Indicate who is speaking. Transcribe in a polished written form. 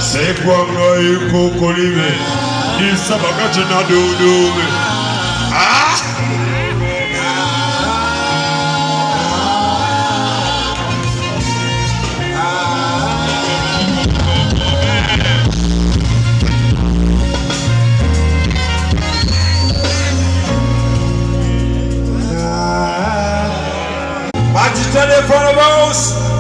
Speaker 1: C'est quoi il faut colliver? Il s'abaga de nadodo. Ah! Agitez les front de boss.